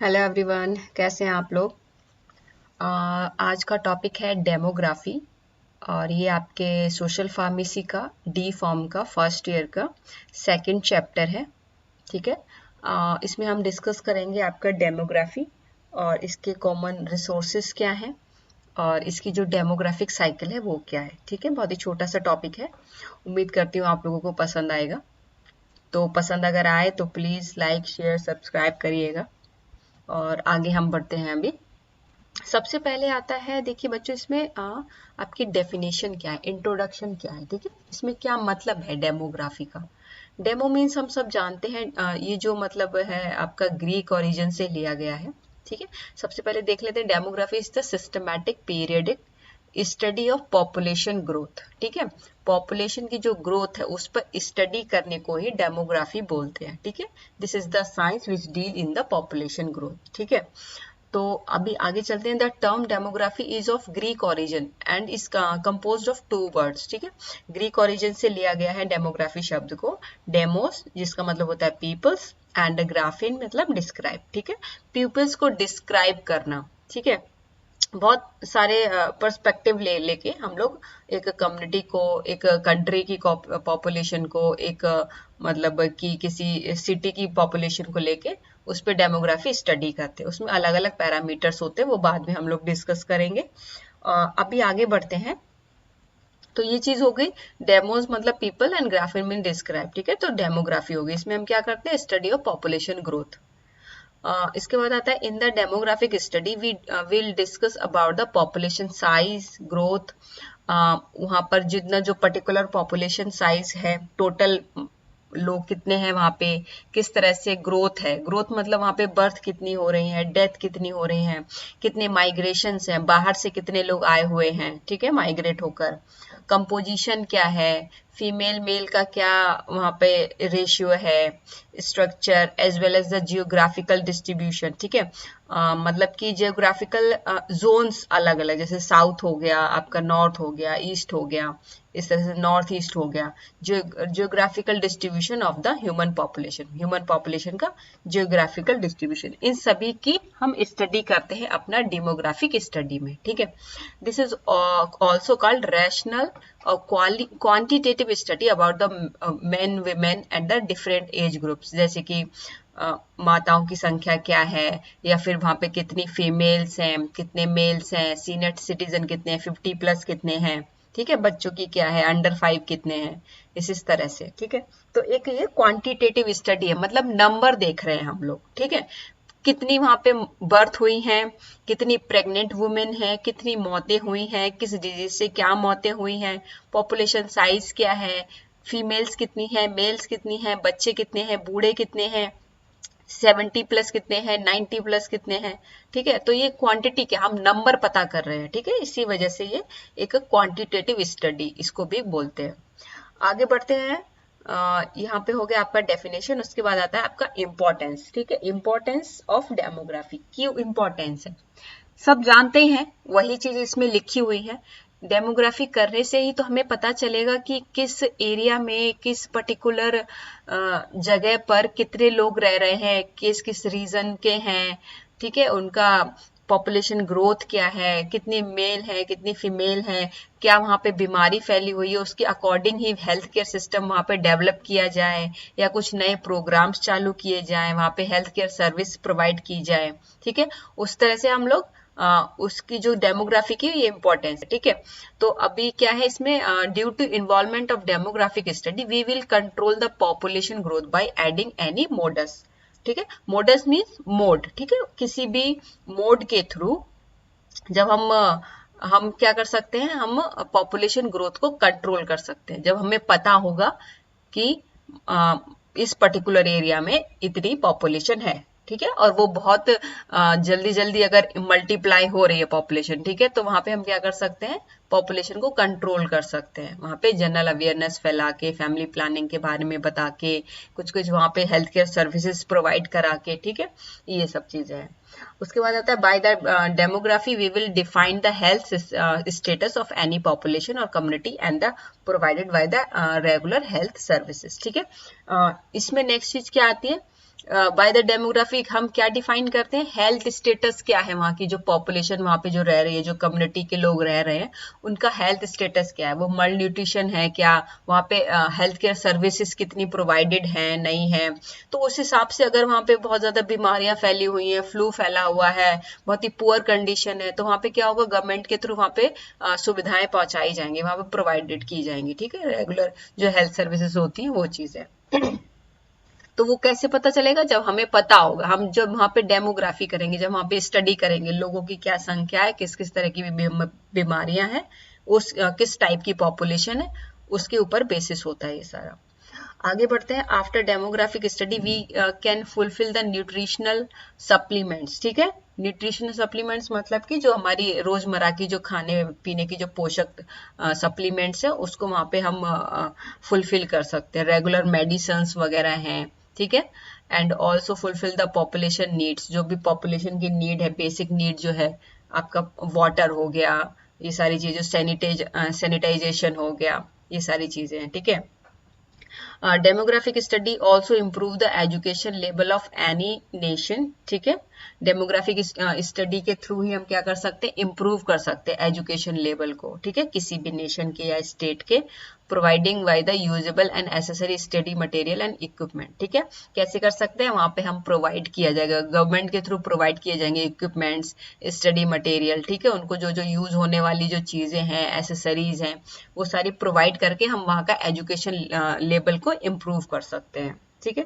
Hello everyone, कैसे हैं आप लोग। आज का टॉपिक है डेमोग्राफी और ये आपके सोशल फार्मेसी का डी फॉर्म का फर्स्ट ईयर का सेकंड चैप्टर है। ठीक है। इसमें हम डिस्कस करेंगे आपका डेमोग्राफी और इसके कॉमन रिसोर्सेज क्या हैं और इसकी जो डेमोग्राफिक साइकिल है वो क्या है। ठीक है, बहुत ही छोटा सा टॉपिक है। उम्मीद करती हूँ आप लोगों को पसंद आएगा। तो पसंद अगर आए तो प्लीज़ लाइक शेयर सब्सक्राइब करिएगा और आगे हम बढ़ते हैं। अभी सबसे पहले आता है, देखिए बच्चों, इसमें आपकी डेफिनेशन क्या है, इंट्रोडक्शन क्या है। ठीक है, इसमें क्या मतलब है डेमोग्राफी का। डेमो मीन्स हम सब जानते हैं, ये जो मतलब है आपका ग्रीक ओरिजिन से लिया गया है। ठीक है, सबसे पहले देख लेते हैं demography is the systematic periodic study of population growth. ठीक है, पॉपुलेशन की जो ग्रोथ है उस पर स्टडी करने को ही डेमोग्राफी बोलते हैं। ठीक है, this is the science which deal in the population growth. ठीक है, तो अभी आगे चलते हैं। The term demography is of Greek origin and is composed of two words. ठीक है, ग्रीक ओरिजिन से लिया गया है डेमोग्राफी शब्द को। डेमोस जिसका मतलब होता है पीपल्स एंड ग्राफिन मतलब डिस्क्राइब। ठीक है, पीपल्स को डिस्क्राइब करना। ठीक है, बहुत सारे पर्सपेक्टिव लेके हम लोग एक कम्युनिटी को, एक कंट्री की पॉपुलेशन को, एक मतलब कि किसी सिटी की पॉपुलेशन को लेके उस पर डेमोग्राफी स्टडी करते हैं। उसमें अलग अलग पैरामीटर्स होते हैं, वो बाद में हम लोग डिस्कस करेंगे। अभी आगे बढ़ते हैं। तो ये चीज हो गई, डेमोज मतलब people and graphene mean describe. ठीक है, तो डेमोग्राफी हो गई। इसमें हम क्या करते हैं, स्टडी ऑफ पॉपुलेशन ग्रोथ। इसके बाद आता है in the demographic study we will discuss about the population size growth. वहाँ पर जितना जो पर्टिकुलर पॉपुलेशन साइज है, टोटल लोग कितने हैं वहाँ पे, किस तरह से ग्रोथ है। ग्रोथ मतलब वहाँ पे बर्थ कितनी हो रही है, डेथ कितनी हो रही है, कितने माइग्रेशंस हैं, बाहर से कितने लोग आए हुए हैं। ठीक है, माइग्रेट होकर। कंपोजिशन क्या है, फीमेल मेल का क्या वहाँ पे रेशियो है, structure as well as the geographical distribution. ठीक है, मतलब कि जियोग्राफिकल जोन्स अलग अलग, जैसे साउथ हो गया आपका, नॉर्थ हो गया, ईस्ट हो गया, इस तरह से नॉर्थ ईस्ट हो गया। Geographical distribution of the human population, human population का जियोग्राफिकल डिस्ट्रीब्यूशन, इन सभी की हम स्टडी करते हैं अपना डेमोग्राफिक स्टडी में। ठीक है, this is also called rational और quantitative study about the men women and the different age groups. जैसे कि माताओं की संख्या क्या है, या फिर वहाँ पे कितनी फीमेल्स हैं, कितने मेल्स हैं, सीनियर सिटीजन कितने हैं, 50+ कितने हैं। ठीक है, बच्चों की क्या है, अंडर 5 कितने हैं, इस तरह से। ठीक है, तो एक ये क्वांटिटेटिव स्टडी है, मतलब नंबर देख रहे हैं हम लोग। ठीक है, कितनी वहां पे बर्थ हुई हैं, कितनी प्रेग्नेंट वुमेन है, कितनी मौतें हुई हैं, किस डिजीज से क्या मौतें हुई हैं, पॉपुलेशन साइज क्या है, फीमेल्स कितनी है, मेल्स कितनी है, बच्चे कितने हैं, बूढ़े कितने हैं, 70+ कितने हैं, 90+ कितने हैं। ठीक है, तो ये क्वांटिटी के हम नंबर पता कर रहे हैं। ठीक है, इसी वजह से ये एक क्वांटिटेटिव स्टडी इसको भी बोलते हैं। आगे बढ़ते हैं। यहाँ पे हो गया आपका डेफिनेशन, उसके बाद आता है आपका इम्पोर्टेंस। ठीक है, इम्पोर्टेंस ऑफ डेमोग्राफी, क्यों इम्पोर्टेंस है सब जानते हैं, वही चीज इसमें लिखी हुई है। डेमोग्राफी करने से ही तो हमें पता चलेगा कि किस एरिया में, किस पर्टिकुलर जगह पर कितने लोग रह रहे हैं, किस किस रीजन के हैं। ठीक है, उनका पॉपुलेशन ग्रोथ क्या है, कितने मेल है, कितनी फीमेल है, क्या वहाँ पे बीमारी फैली हुई है, उसके अकॉर्डिंग ही हेल्थ केयर सिस्टम वहाँ पे डेवलप किया जाए, या कुछ नए प्रोग्राम्स चालू किए जाए, वहाँ पे हेल्थ केयर सर्विस प्रोवाइड की जाए। ठीक है, उस तरह से हम लोग उसकी जो डेमोग्राफी की ये इंपॉर्टेंस है। ठीक है, तो अभी क्या है इसमें, due to involvement of demographic study we will control the population growth by adding any modus. ठीक है, मोडस मीन्स मोड। ठीक है, किसी भी मोड के थ्रू जब हम क्या कर सकते हैं, हम पॉपुलेशन ग्रोथ को कंट्रोल कर सकते हैं, जब हमें पता होगा कि इस पर्टिकुलर एरिया में इतनी पॉपुलेशन है। ठीक है, और वो बहुत जल्दी जल्दी अगर मल्टीप्लाई हो रही है पॉपुलेशन, ठीक है, तो वहां पे हम क्या कर सकते हैं, पॉपुलेशन को कंट्रोल कर सकते हैं। वहां पे जनरल अवेयरनेस फैला के, फैमिली प्लानिंग के बारे में बता के, कुछ कुछ वहां पे हेल्थ केयर सर्विसेज प्रोवाइड करा के। ठीक है, ये सब चीजें हैं। उसके बाद आता है by the demography we will define the health status of any population और community and the provided by the regular health services. ठीक है, इसमें नेक्स्ट चीज क्या आती है, बाय द डेमोग्राफिक हम क्या डिफाइन करते हैं, हेल्थ स्टेटस क्या है, वहाँ की जो पॉपुलेशन वहाँ पे जो रह रही है, जो कम्युनिटी के लोग रह रहे हैं, उनका हेल्थ स्टेटस क्या है, वो मल न्यूट्रिशन है क्या, वहाँ पे हेल्थ केयर सर्विसेज कितनी प्रोवाइडेड है नहीं है। तो उस हिसाब से अगर वहाँ पे बहुत ज्यादा बीमारियां फैली हुई हैं, फ्लू फैला हुआ है, बहुत ही पुअर कंडीशन है, तो वहाँ पे क्या होगा, गवर्नमेंट के थ्रू वहाँ पे सुविधाएं पहुंचाई जाएंगी, वहाँ पे प्रोवाइडेड की जाएंगी, ठीक है, रेगुलर जो हेल्थ सर्विसेज होती हैं वो चीजें। तो वो कैसे पता चलेगा, जब हमें पता होगा, हम जब वहाँ पे डेमोग्राफी करेंगे, जब वहाँ पे स्टडी करेंगे लोगों की क्या संख्या है, किस किस तरह की बीमारियां हैं, उस किस टाइप की पॉपुलेशन है, उसके ऊपर बेसिस होता है ये सारा। आगे बढ़ते हैं। After demographic study we can fulfil the nutritional supplements, ठीक है। न्यूट्रिशनल सप्लीमेंट्स मतलब कि जो हमारी रोजमर्रा की जो खाने पीने की जो पोषक सप्लीमेंट्स है, उसको वहाँ पे हम फुलफिल कर सकते हैं। रेगुलर मेडिसिन्स वगैरह हैं, ठीक है। And also fulfil the population needs, जो भी पॉपुलेशन की नीड है, बेसिक नीड जो है आपका, वाटर हो गया, ये सारी चीजें, सैनिटाइजेशन हो गया, ये सारी चीजें हैं, ठीक है। Demographic study also improve the education level of any nation, ठीक है। डेमोग्राफिक स्टडी के थ्रू ही हम क्या कर सकते हैं, इम्प्रूव कर सकते हैं एजुकेशन लेवल को, ठीक है, किसी भी नेशन के या स्टेट के। Providing by the usable and necessary study material and equipment, ठीक है। कैसे कर सकते हैं, वहां पे हम प्रोवाइड किया जाएगा, गवर्नमेंट के थ्रू प्रोवाइड किए जाएंगे इक्विपमेंट्स, स्टडी मटेरियल, ठीक है। उनको जो जो यूज होने वाली जो चीजें हैं, एसेसरीज हैं, वो सारी प्रोवाइड करके हम वहाँ का एजुकेशन लेवल को इम्प्रूव कर सकते हैं, ठीक है।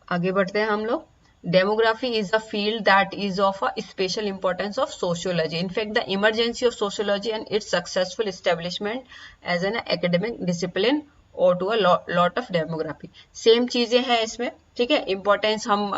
आगे बढ़ते हैं हम लोग। Demography is a field that is of a special importance of sociology. In fact the emergency of sociology and its successful establishment as an academic discipline और to a lot of demography. Same चीजें हैं इसमें, ठीक है। Importance हम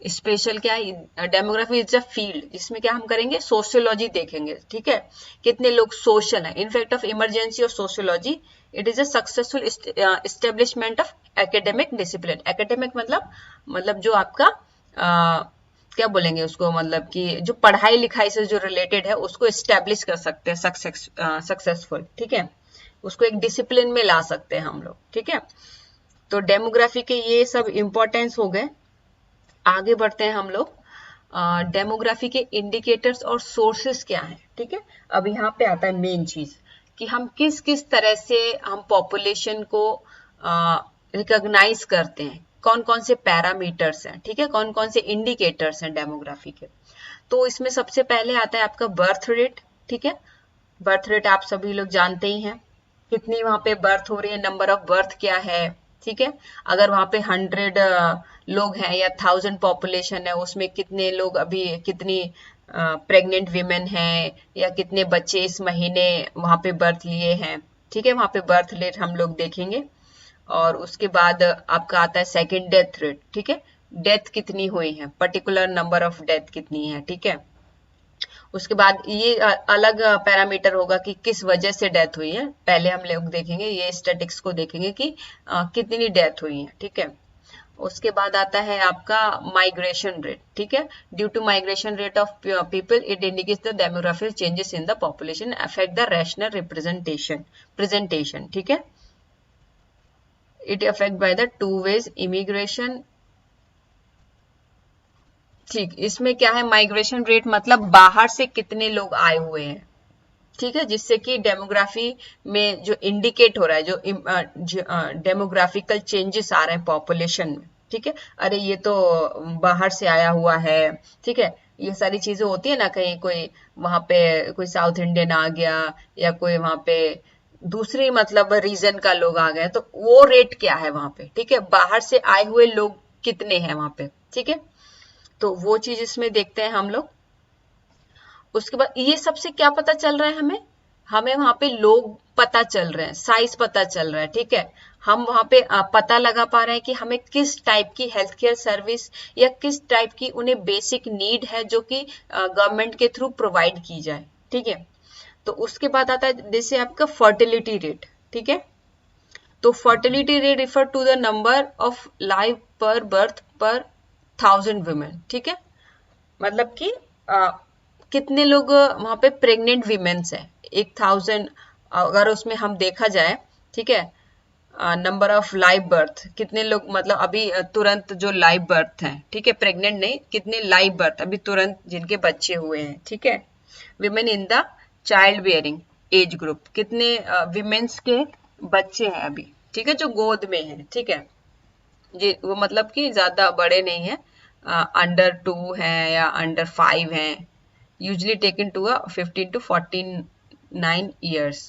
special क्या है, demography is a field जिसमें क्या हम करेंगे, सोशियोलॉजी देखेंगे, ठीक है, कितने लोग सोशल हैं। In fact of emergency of sociology, it is a successful establishment of academic discipline. Academic मतलब जो आपका क्या बोलेंगे उसको, मतलब कि जो पढ़ाई लिखाई से जो रिलेटेड है, उसको एस्टेब्लिश कर सकते हैं सक्सेसफुल, ठीक है, उसको एक डिसिप्लिन में ला सकते हैं हम लोग, ठीक है। तो डेमोग्राफी के ये सब इंपॉर्टेंस हो गए। आगे बढ़ते हैं हम लोग। डेमोग्राफी के इंडिकेटर्स और सोर्सेस क्या हैं, ठीक है। अब यहाँ पे आता है मेन चीज, कि हम किस किस तरह से हम पॉपुलेशन को रिकॉग्नाइज करते हैं, कौन कौन से पैरामीटर्स हैं, ठीक है, कौन कौन से इंडिकेटर्स हैं डेमोग्राफी के। तो इसमें सबसे पहले आता है आपका बर्थ रेट, ठीक है। बर्थ रेट आप सभी लोग जानते ही हैं, कितनी वहां पे बर्थ हो रही है, नंबर ऑफ बर्थ क्या है, ठीक है। अगर वहां पे 100 लोग हैं या 1000 पॉपुलेशन है, उसमें कितने लोग अभी, कितनी प्रेग्नेंट वीमेन हैं, या कितने बच्चे इस महीने वहां पे बर्थ लिए हैं, ठीक है। वहां पे बर्थ रेट हम लोग देखेंगे। और उसके बाद आपका आता है सेकंड डेथ रेट, ठीक है, डेथ कितनी हुई है, पर्टिकुलर नंबर ऑफ डेथ कितनी है, ठीक है। उसके बाद ये अलग पैरामीटर होगा कि किस वजह से डेथ हुई है, पहले हम लोग देखेंगे, ये स्टैटिक्स को देखेंगे कि कितनी डेथ हुई है, ठीक है। उसके बाद आता है आपका माइग्रेशन रेट, ठीक है। Due to migration rate of people, it indicates the demographic changes in the population affect the rational presentation, ठीक है। It affect by the two ways immigration, ठीक। इसमें क्या है, माइग्रेशन रेट मतलब बाहर से कितने लोग आए हुए हैं, ठीक है, जिससे कि डेमोग्राफी में जो इंडिकेट हो रहा है, जो डेमोग्राफिकल चेंजेस आ रहे हैं पॉपुलेशन में, ठीक है। अरे ये तो बाहर से आया हुआ है, ठीक है, ये सारी चीजें होती है ना, कहीं कोई वहां पे कोई साउथ इंडियन आ गया, या कोई वहां पे दूसरी मतलब रीजन का लोग आ गए, तो वो रेट क्या है वहां पे, ठीक है, बाहर से आए हुए लोग कितने हैं वहां पे, ठीक है। तो वो चीज इसमें देखते हैं हम लोग। उसके बाद ये सबसे क्या पता चल रहा है हमें, हमें वहां पे लोग पता चल रहे हैं, साइज पता चल रहा है, ठीक है। हम वहां पे पता लगा पा रहे हैं कि हमें किस टाइप की हेल्थ केयर सर्विस या किस टाइप की उन्हें बेसिक नीड है, जो कि गवर्नमेंट के थ्रू प्रोवाइड की जाए, ठीक है। तो उसके बाद आता है जैसे आपका फर्टिलिटी रेट, ठीक है। तो fertility rate refer to the number of life per birth per 1000 women, ठीक है। मतलब कि कितने लोग वहां पे प्रेग्नेंट वीमेन्स है, 1000, अगर उसमें हम देखा जाए, ठीक है, नंबर ऑफ लाइव बर्थ, कितने लोग मतलब अभी तुरंत जो लाइव बर्थ हैं, ठीक है, प्रेग्नेंट नहीं, कितने लाइव बर्थ अभी तुरंत जिनके बच्चे हुए हैं, ठीक है। Women in the child bearing age group, कितने विमेन्स के बच्चे हैं अभी, ठीक है, जो गोद में है, ठीक है, जी वो मतलब कि ज्यादा बड़े नहीं है, अंडर 2 है या अंडर 5 है, usually taken to 15 to 49 years,